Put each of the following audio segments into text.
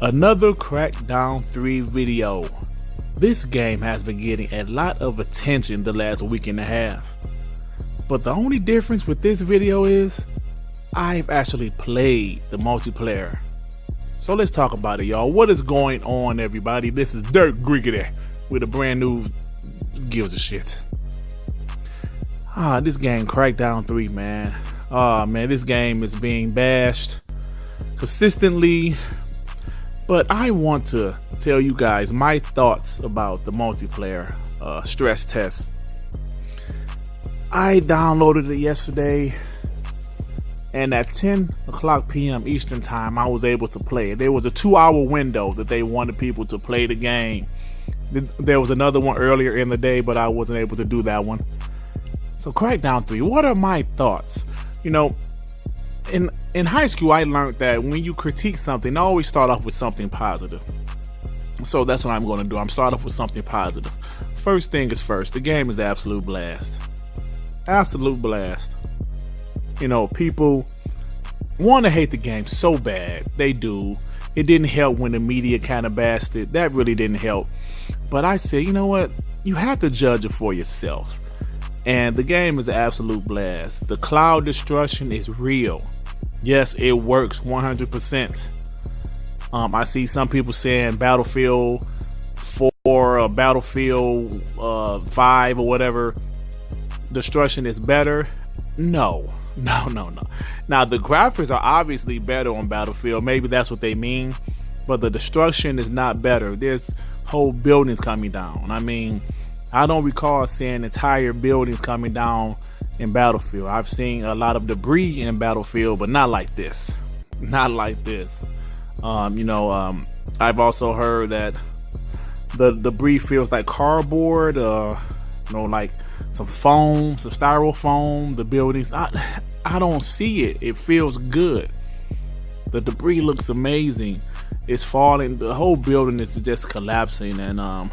Another Crackdown 3 video. This game has been getting a lot of attention the last week and a half. But the only difference with this video is I've actually played the multiplayer. So let's talk about it, y'all. What is going on, everybody? This is Dirt Griggity with a brand new gives a shit. This game Crackdown 3, man. Man, this game is being bashed consistently. But I want to tell you guys my thoughts about the multiplayer stress test. I downloaded it yesterday, and at 10 o'clock p.m. Eastern time, I was able to play it. There was a 2-hour window that they wanted people to play the game. There was another one earlier in the day, but I wasn't able to do that one. So Crackdown 3, what are my thoughts? You know, in high school, I learned that when you critique something, always start off with something positive. So that's what I'm going to do. I'm start off with something positive. First thing is first, the game is an absolute blast. Absolute blast. You know, people want to hate the game so bad. They do. It didn't help when the media kind of bashed it. That really didn't help. But I said, you know what? You have to judge it for yourself. And the game is an absolute blast. The cloud destruction is real. Yes, it works 100%. I see some people saying Battlefield 4 or Battlefield 5 or whatever, destruction is better. No. Now, the graphics are obviously better on Battlefield. Maybe that's what they mean. But the destruction is not better. There's whole buildings coming down. I mean, I don't recall seeing entire buildings coming down in Battlefield. I've seen a lot of debris in Battlefield, but not like this. Not like this. I've also heard that the debris feels like cardboard, like some foam, some styrofoam. The buildings, I don't see it. It feels good. The debris looks amazing. It's falling. The whole building is just collapsing, and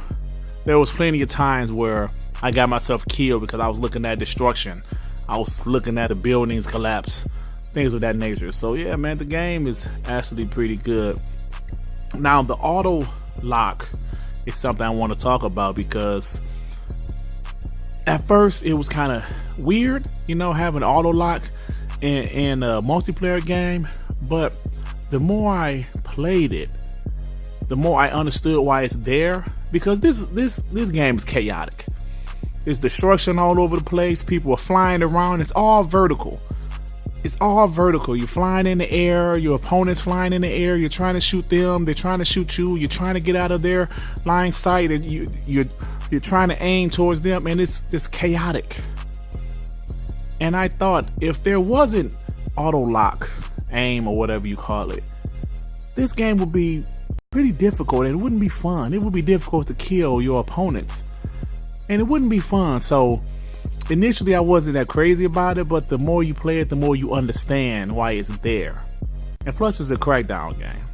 there was plenty of times where I got myself killed because I was looking at destruction. I was looking at the buildings collapse, things of that nature. So yeah, man, the game is actually pretty good. Now, the auto lock is something I want to talk about because at first it was kind of weird, having auto lock in a multiplayer game. But the more I played it, the more I understood why it's there. Because this game is chaotic. There's destruction all over the place. People are flying around. It's all vertical. It's all vertical. You're flying in the air. Your opponent's flying in the air. You're trying to shoot them. They're trying to shoot you. You're trying to get out of their line sight. And you're trying to aim towards them. And it's just chaotic. And I thought if there wasn't auto lock, aim, or whatever you call it, this game would be pretty difficult, and it wouldn't be fun. It would be difficult to kill your opponents, and it wouldn't be fun. So initially I wasn't that crazy about it, but the more you play it, the more you understand why it's there. And plus, it's a Crackdown game.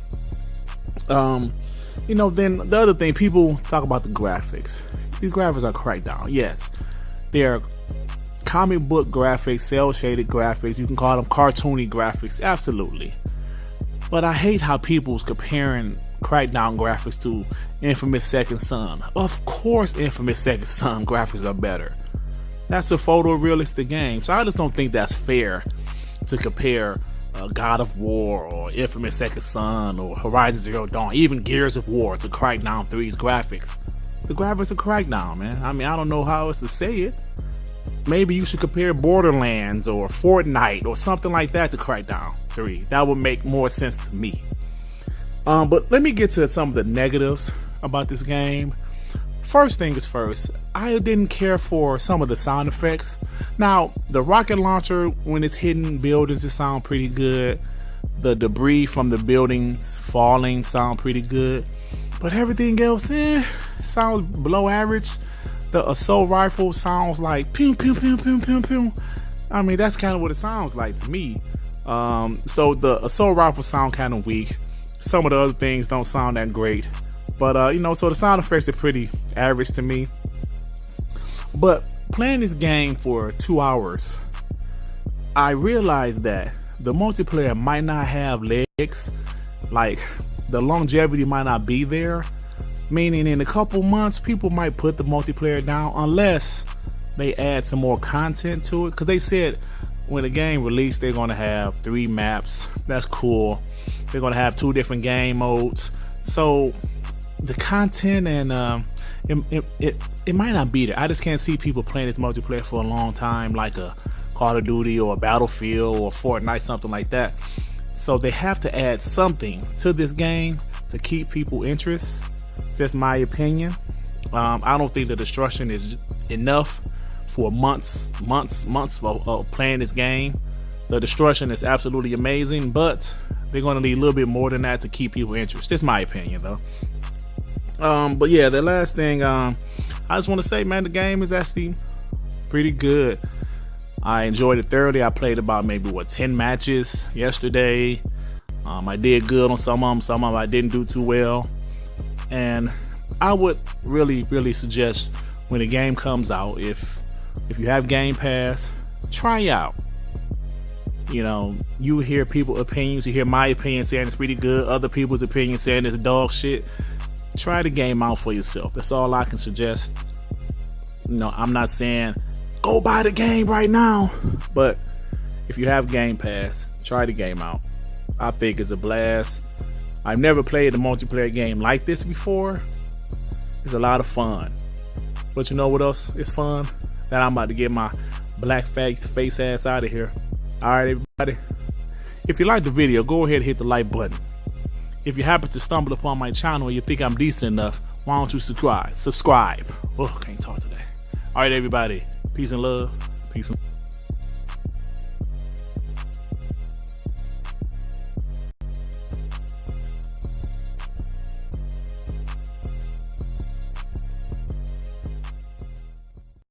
Then the other thing, people talk about the graphics. These graphics are Crackdown. Yes, they're comic book graphics, cel shaded graphics. You can call them cartoony graphics, absolutely. But I hate how people's comparing Crackdown graphics to Infamous Second Son. Of course, Infamous Second Son graphics are better. That's a photorealistic game. So I just don't think that's fair to compare God of War or Infamous Second Son or Horizon Zero Dawn, even Gears of War, to Crackdown 3's graphics. The graphics are Crackdown, man. I mean, I don't know how else to say it. Maybe you should compare Borderlands or Fortnite or something like that to Crackdown 3. That would make more sense to me. But let me get to some of the negatives about this game. First thing is first, I didn't care for some of the sound effects. Now, the rocket launcher, when it's hitting buildings, it sounds pretty good. The debris from the buildings falling sound pretty good. But everything else, sounds below average. The assault rifle sounds like pew pew pew pew pew pew. I mean, that's kind of what it sounds like to me. So the assault rifle sound kind of weak. Some of the other things don't sound that great. But so the sound effects are pretty average to me. But playing this game for 2 hours, I realized that the multiplayer might not have legs. Like, the longevity might not be there. Meaning in a couple months, people might put the multiplayer down unless they add some more content to it. Because they said when the game released, they're going to have 3 maps. That's cool. They're going to have 2 different game modes. So the content and it might not be there. I just can't see people playing this multiplayer for a long time, like a Call of Duty or a Battlefield or Fortnite, something like that. So they have to add something to this game to keep people interest. Just my opinion. I don't think the destruction is enough for months of playing this game. The destruction is absolutely amazing, but they're going to need a little bit more than that to keep people interested. That's my opinion, though. But yeah, the last thing I just want to say, man, the game is actually pretty good. I enjoyed it thoroughly. I played about maybe 10 matches yesterday. I did good on some of them I didn't do too well. And I would really suggest when the game comes out, if you have Game Pass, try out. You know, you hear people's opinions, you hear my opinion saying it's pretty good, other people's opinion saying it's dog shit. Try the game out for yourself. That's all I can suggest. You know, I'm not saying go buy the game right now, but if you have Game Pass, try the game out. I think it's a blast. I've never played a multiplayer game like this before. It's a lot of fun. But you know what else is fun? That I'm about to get my black face ass out of here. Alright, everybody. If you like the video, go ahead and hit the like button. If you happen to stumble upon my channel and you think I'm decent enough, why don't you subscribe? Oh, can't talk today. Alright, everybody. Peace and love. Peace and